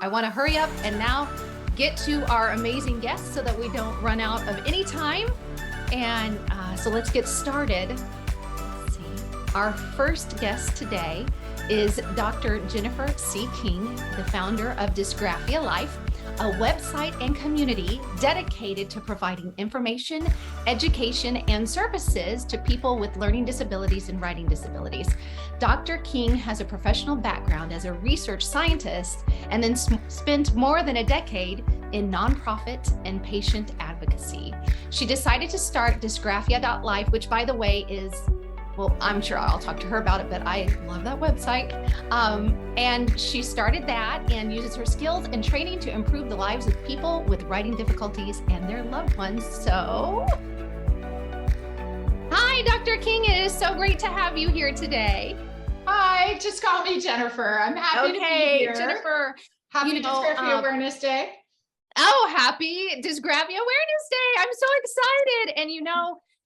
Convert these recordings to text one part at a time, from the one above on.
I want to hurry up and now get to our amazing guests so that we don't run out of any time. And so let's get started. Let's see. Our first guest today is Dr. Jennifer C. King, the founder of Dysgraphia Life, a website and community dedicated to providing information, education, and services to people with learning disabilities and writing disabilities. Dr. King has a professional background as a research scientist and then spent more than a decade in nonprofit and patient advocacy. She decided to start Dysgraphia.life, which, by the way, is, well, I'm sure I'll talk to her about it, but I love that website. And she started that and uses her skills and training to improve the lives of people with writing difficulties and their loved ones. So, hi, Dr. King. It is so great to have you here today. Hi, just call me Jennifer. I'm happy to be here. Jennifer. Happy Dysgraphia Awareness Day. Oh, happy Dysgraphia Awareness Day. I'm so excited. And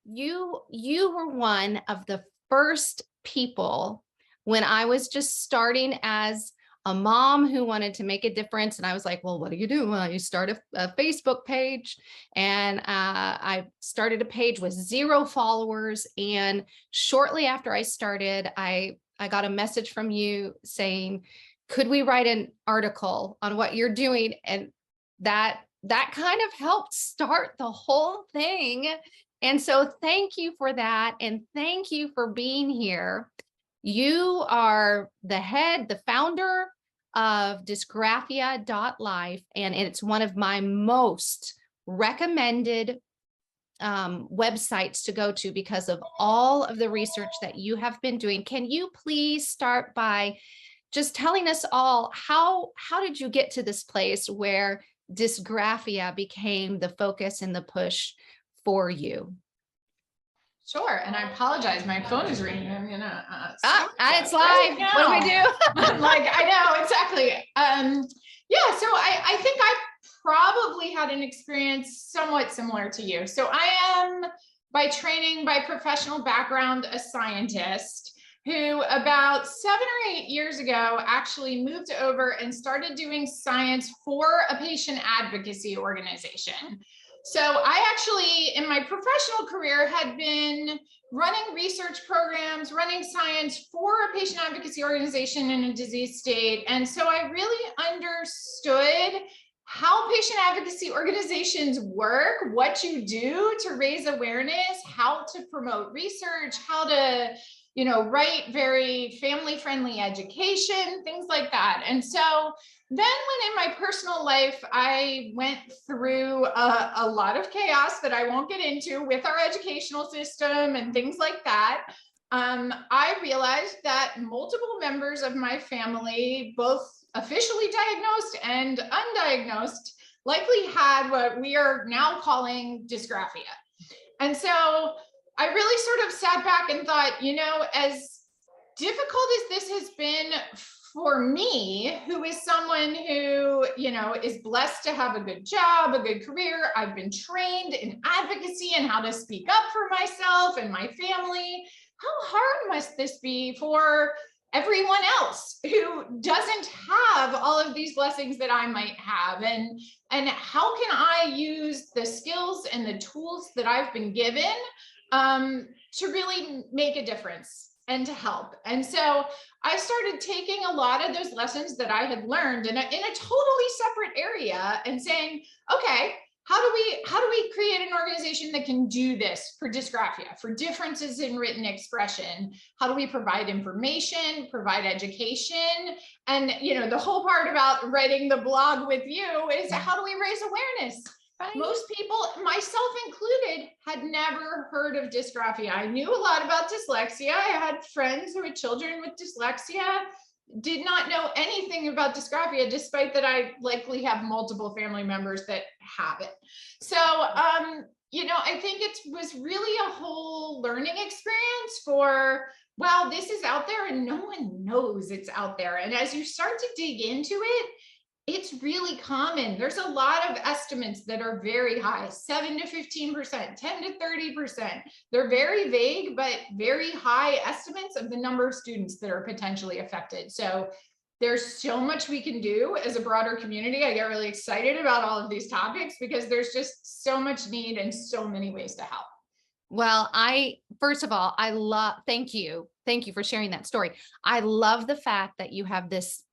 you were one of the first people when I was just starting as a mom who wanted to make a difference. And I was like, well, what do you do? Well, you start a Facebook page. And I started a page with 0 followers. And shortly after I started, I got a message from you saying, could we write an article on what you're doing? And that kind of helped start the whole thing. And so thank you for that. And thank you for being here. You are the founder of Dysgraphia.life, and it's one of my most recommended websites to go to because of all of the research that you have been doing. Can you please start by just telling us all how did you get to this place where Dysgraphia became the focus and the push for you? Sure, and I apologize. My phone is ringing. I'm gonna. It's live. What do we do? I know exactly. Yeah. So I think I probably had an experience somewhat similar to you. So I am, by training, by professional background, a scientist who about 7 or 8 years ago actually moved over and started doing science for a patient advocacy organization. So I actually, in my professional career, had been running research programs, running science for a patient advocacy organization in a disease state. And so I really understood how patient advocacy organizations work, what you do to raise awareness, how to promote research, how to write very family-friendly education, things like that. And so then when in my personal life, I went through a lot of chaos that I won't get into with our educational system and things like that, I realized that multiple members of my family, both officially diagnosed and undiagnosed, likely had what we are now calling dysgraphia. And so I really sort of sat back and thought, as difficult as this has been for me, who is someone who, is blessed to have a good job, a good career, I've been trained in advocacy and how to speak up for myself and my family. How hard must this be for everyone else who doesn't have all of these blessings that I might have? And how can I use the skills and the tools that I've been given to really make a difference and to help? And so I started taking a lot of those lessons that I had learned in a totally separate area and saying, okay, how do we create an organization that can do this for dysgraphia, for differences in written expression? How do we provide information, provide education? And the whole part about writing the blog with you is how do we raise awareness? Right. Most people, myself included, had never heard of dysgraphia. I knew a lot about dyslexia. I had friends who had children with dyslexia, did not know anything about dysgraphia, despite that I likely have multiple family members that have it. So, I think it was really a whole learning experience for, wow, this is out there and no one knows it's out there. And as you start to dig into it, it's really common. There's a lot of estimates that are very high, 7 to 15%, 10 to 30%. They're very vague, but very high estimates of the number of students that are potentially affected. So there's so much we can do as a broader community. I get really excited about all of these topics because there's just so much need and so many ways to help. Well, first of all, thank you. Thank you for sharing that story. I love the fact that you have this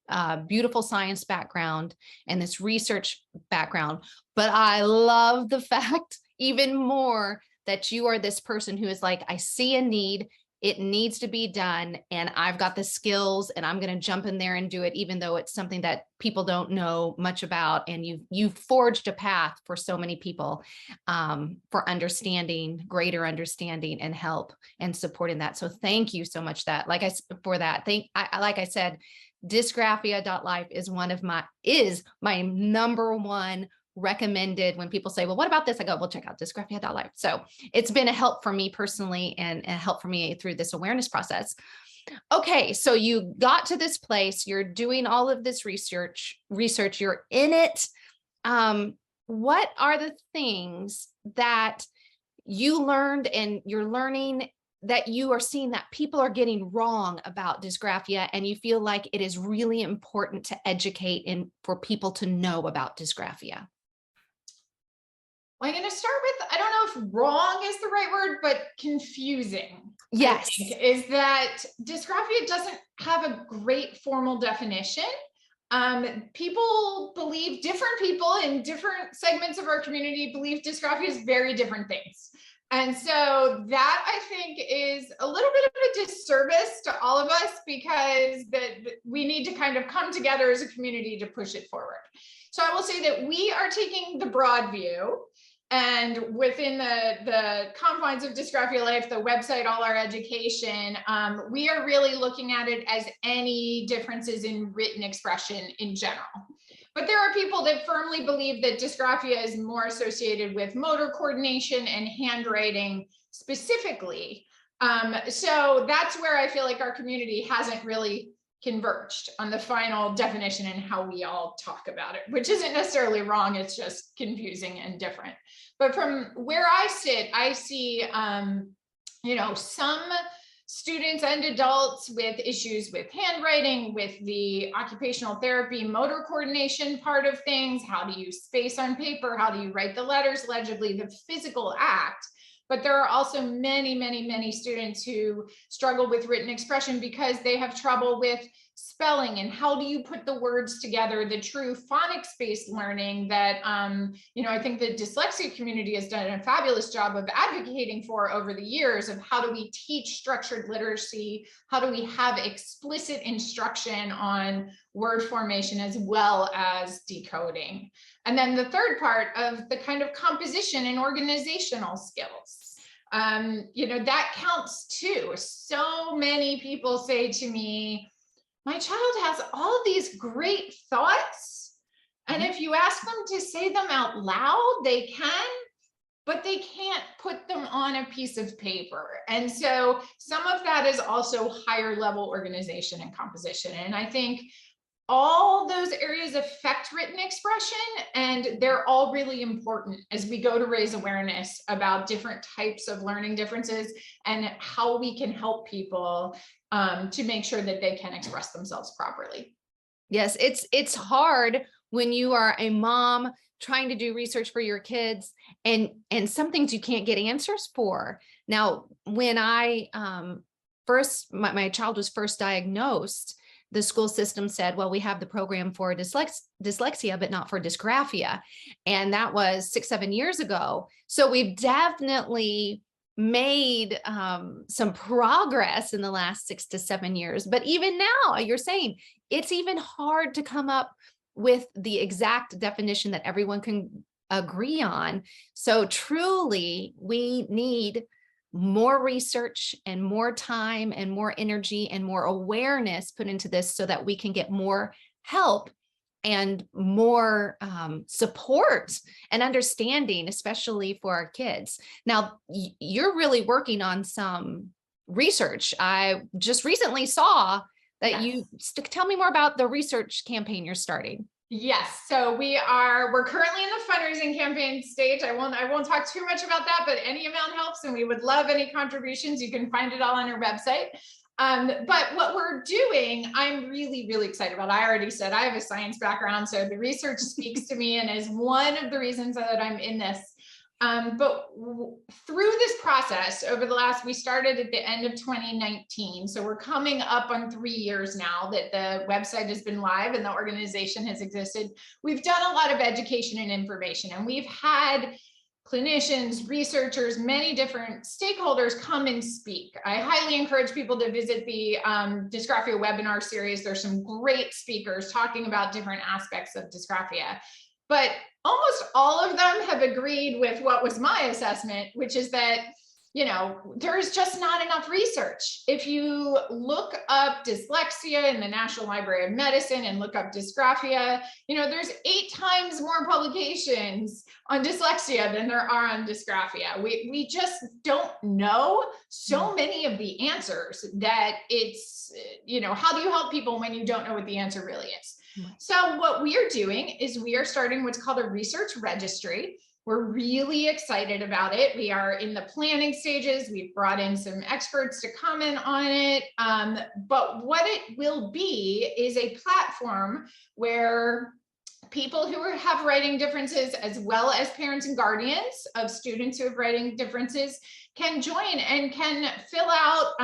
beautiful science background and this research background, but I love the fact even more that you are this person who is like, I see a need, it needs to be done, and I've got the skills and I'm going to jump in there and do it, even though it's something that people don't know much about. And you've forged a path for so many people for understanding, greater understanding and help and supporting that. So thank you so much like I said, dysgraphia.life is my number one recommended. When people say, well, what about this? I go, well, check out dysgraphia.life. So it's been a help for me personally and a help for me through this awareness process. Okay. So you got to this place, you're doing all of this research, you're in it. What are the things that you learned and you're learning that you are seeing that people are getting wrong about dysgraphia, and you feel like it is really important to educate and for people to know about dysgraphia? Well, I'm going to start with, I don't know if wrong is the right word, but confusing. Yes. I think, is that dysgraphia doesn't have a great formal definition. People believe, different people in different segments of our community believe dysgraphia is very different things. And so that, I think, is a little bit of a disservice to all of us, because we need to kind of come together as a community to push it forward. So I will say that we are taking the broad view, and within the confines of Dysgraphia Life, the website, all our education, we are really looking at it as any differences in written expression in general. But there are people that firmly believe that dysgraphia is more associated with motor coordination and handwriting specifically. So that's where I feel like our community hasn't really converged on the final definition and how we all talk about it, which isn't necessarily wrong. It's just confusing and different. But from where I sit, I see, some students and adults with issues with handwriting, with the occupational therapy, motor coordination part of things. How do you space on paper? How do you write the letters legibly? The physical act. But there are also many, many, many students who struggle with written expression because they have trouble with spelling and how do you put the words together, the true phonics-based learning that, I think the dyslexia community has done a fabulous job of advocating for over the years, of how do we teach structured literacy? How do we have explicit instruction on word formation as well as decoding? And then the third part of the kind of composition and organizational skills. That counts too. So many people say to me, my child has all of these great thoughts, and if you ask them to say them out loud, they can, but they can't put them on a piece of paper. And so some of that is also higher level organization and composition. And I think all those areas affect written expression, and they're all really important as we go to raise awareness about different types of learning differences and how we can help people to make sure that they can express themselves properly. Yes, it's hard when you are a mom trying to do research for your kids, and some things you can't get answers for. Now, when I my child was first diagnosed, the school system said, well, we have the program for dyslexia, but not for dysgraphia. And that was 6-7 years ago. So we've definitely made some progress in the last 6 to 7 years. But even now, you're saying it's even hard to come up with the exact definition that everyone can agree on. So truly, we need more research and more time and more energy and more awareness put into this so that we can get more help and more support and understanding, especially for our kids. Now, you're really working on some research. I just recently saw that tell me more about the research campaign you're starting. Yes. So we're currently in the fundraising campaign stage. I won't talk too much about that, but any amount helps, and we would love any contributions. You can find it all on our website. But what we're doing, I'm really, really excited about. I already said I have a science background, so the research speaks to me and is one of the reasons that I'm in this. Through this process over the we started at the end of 2019. So we're coming up on 3 years now that the website has been live and the organization has existed. We've done a lot of education and information, and we've had clinicians, researchers, many different stakeholders come and speak. I highly encourage people to visit the Dysgraphia webinar series. There's some great speakers talking about different aspects of dysgraphia. But almost all of them have agreed with what was my assessment, which is that, you know, there's just not enough research. If you look up dyslexia in the National Library of Medicine and look up dysgraphia, you know, there's 8 times more publications on dyslexia than there are on dysgraphia. We just don't know so many of the answers that it's, you know, how do you help people when you don't know what the answer really is? So what we are doing is we are starting what's called a research registry. We're really excited about it. We are in the planning stages. We've brought in some experts to comment on it. But what it will be is a platform where people who have writing differences, as well as parents and guardians of students who have writing differences, can join and can fill out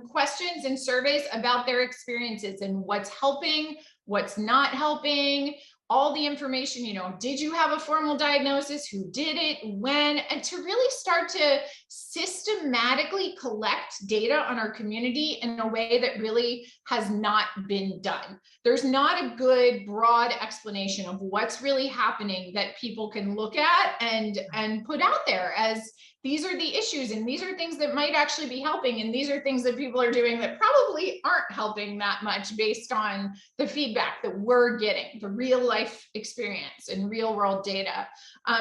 questions and surveys about their experiences and what's helping, what's not helping, all the information, you know, did you have a formal diagnosis, who did it, when, and to really start to systematically collect data on our community in a way that really has not been done. There's not a good broad explanation of what's really happening that people can look at and put out there as these are the issues and these are things that might actually be helping. And these are things that people are doing that probably aren't helping that much based on the feedback that we're getting, the real life experience and real world data.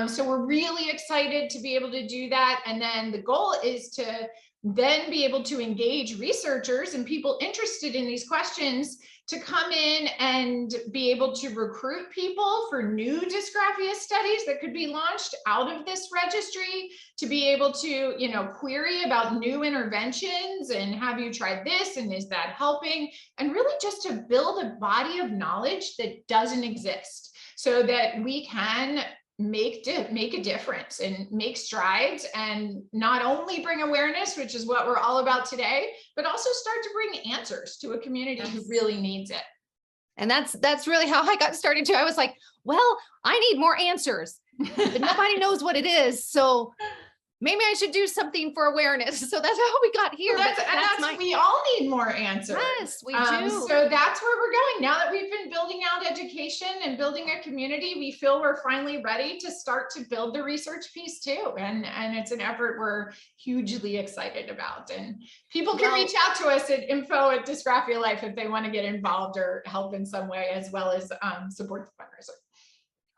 So we're really excited to be able to do that. And then the goal is to then be able to engage researchers and people interested in these questions to come in and be able to recruit people for new dysgraphia studies that could be launched out of this registry, to be able to, you know, query about new interventions and have you tried this and is that helping, and really just to build a body of knowledge that doesn't exist so that we can make a difference and make strides and not only bring awareness, which is what we're all about today, but also start to bring answers to a community who really needs it. And that's really how I got started too. I was like, well, I need more answers, but nobody knows what it is. So maybe I should do something for awareness. So that's how we got here. We all need more answers. Yes, we do. So that's where we're going. Now that we've been building out education and building a community, we feel we're finally ready to start to build the research piece too. And it's an effort we're hugely excited about. And people can reach out to us at info@Dysgraphia Life if they want to get involved or help in some way, as well as support the fundraiser.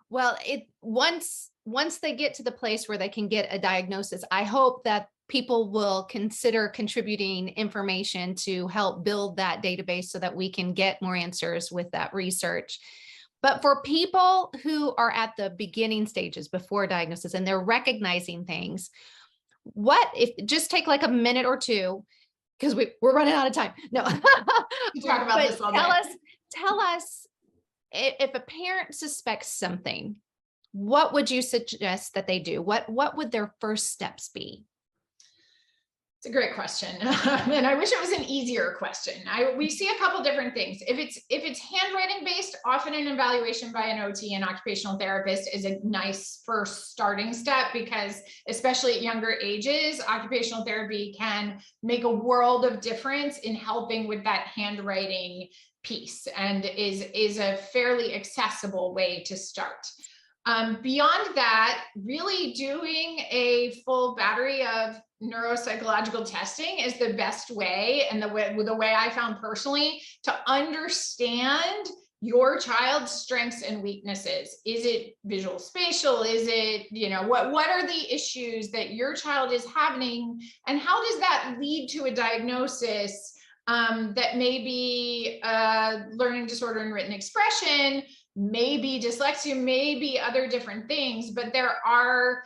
Well, once they get to the place where they can get a diagnosis, I hope that people will consider contributing information to help build that database so that we can get more answers with that research. But for people who are at the beginning stages before diagnosis and they're recognizing things, what if just take like a minute or two, because we're running out of time. No, talk about this all day. Tell us if a parent suspects something, what would you suggest that they do? What would their first steps be? It's a great question. And I wish it was an easier question. We see a couple different things. If it's handwriting based, often an evaluation by an OT and occupational therapist is a nice first starting step, because especially at younger ages, occupational therapy can make a world of difference in helping with that handwriting piece and is a fairly accessible way to start. Beyond that, really doing a full battery of neuropsychological testing is the best way, and the way I found personally to understand your child's strengths and weaknesses. Is it visual spatial? Is it, you know, what are the issues that your child is having, and how does that lead to a diagnosis that may be learning disorder and written expression, maybe dyslexia, maybe other different things, but there are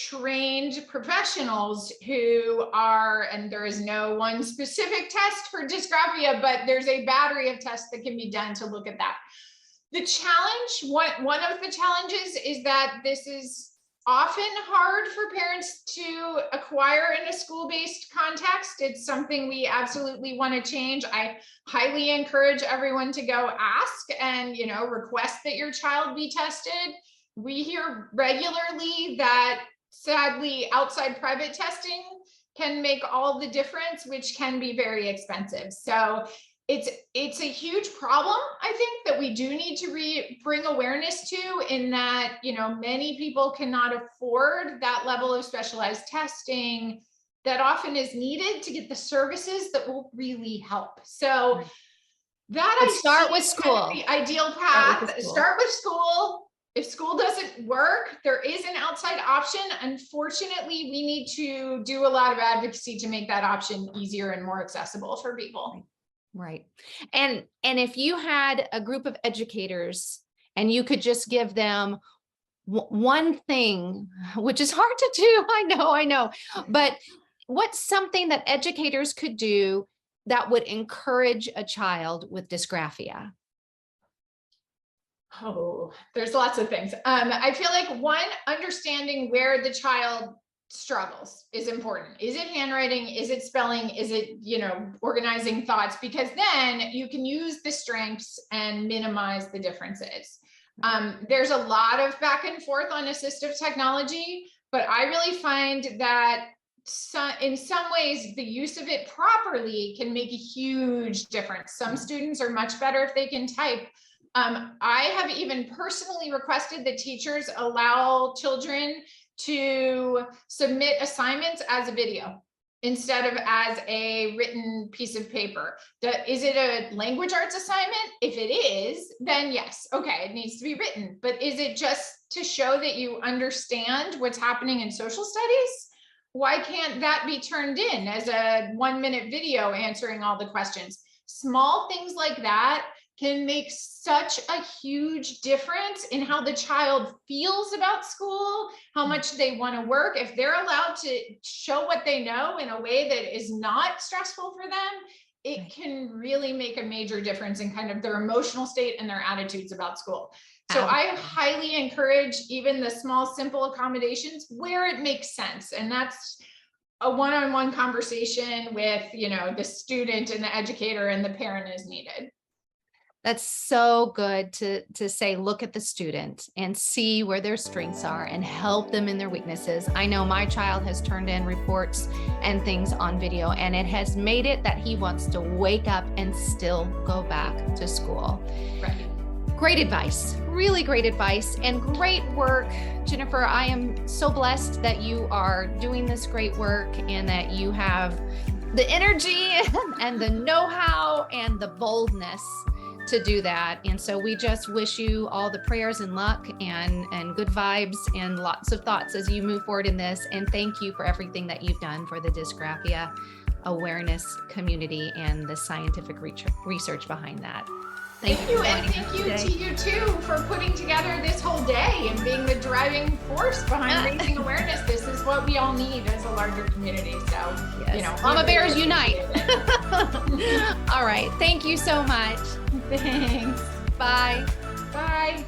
trained professionals who are, and there is no one specific test for dysgraphia, but there's a battery of tests that can be done to look at that. The challenge, one of the challenges is that this is often hard for parents to acquire in a school-based context. It's something we absolutely want to change. I highly encourage everyone to go ask and, request that your child be tested. We hear regularly that sadly outside private testing can make all the difference, which can be very expensive. So it's a huge problem, I think, that we do need to bring awareness to, in that, many people cannot afford that level of specialized testing that often is needed to get the services that will really help. So that start with school. The ideal path. Start with school. If school doesn't work, there is an outside option. Unfortunately, we need to do a lot of advocacy to make that option easier and more accessible for people. Right. And if you had a group of educators and you could just give them one thing, which is hard to do, I know, but what's something that educators could do that would encourage a child with dysgraphia? Oh, there's lots of things. I feel like one, understanding where the child struggles is important. Is it handwriting? Is it spelling? Is it, organizing thoughts? Because then you can use the strengths and minimize the differences. There's a lot of back and forth on assistive technology, but I really find that in some ways, the use of it properly can make a huge difference. Some students are much better if they can type. I have even personally requested that teachers allow children to submit assignments as a video instead of as a written piece of paper. Is it a language arts assignment? If it is, then yes, okay, it needs to be written. But is it just to show that you understand what's happening in social studies? Why can't that be turned in as a 1-minute video answering all the questions? Small things like that can make such a huge difference in how the child feels about school, how much they want to work. If they're allowed to show what they know in a way that is not stressful for them, it can really make a major difference in kind of their emotional state and their attitudes about school. So I highly encourage even the small, simple accommodations where it makes sense. And that's a one-on-one conversation with, the student and the educator and the parent is needed. That's so good to say, look at the student and see where their strengths are and help them in their weaknesses. I know my child has turned in reports and things on video, and it has made it that he wants to wake up and still go back to school. Right. Great advice, really great advice, and great work. Jennifer, I am so blessed that you are doing this great work and that you have the energy and the know-how and the boldness to do that. And so we just wish you all the prayers and luck and good vibes and lots of thoughts as you move forward in this. And thank you for everything that you've done for the dysgraphia awareness community and the scientific research behind that. Thank you. And thank you to you too for putting together this whole day and being the driving force behind raising awareness. This is what we all need as a larger community. So, yes. Mama Bears unite. All right. Thank you so much. Thanks. Bye. Bye.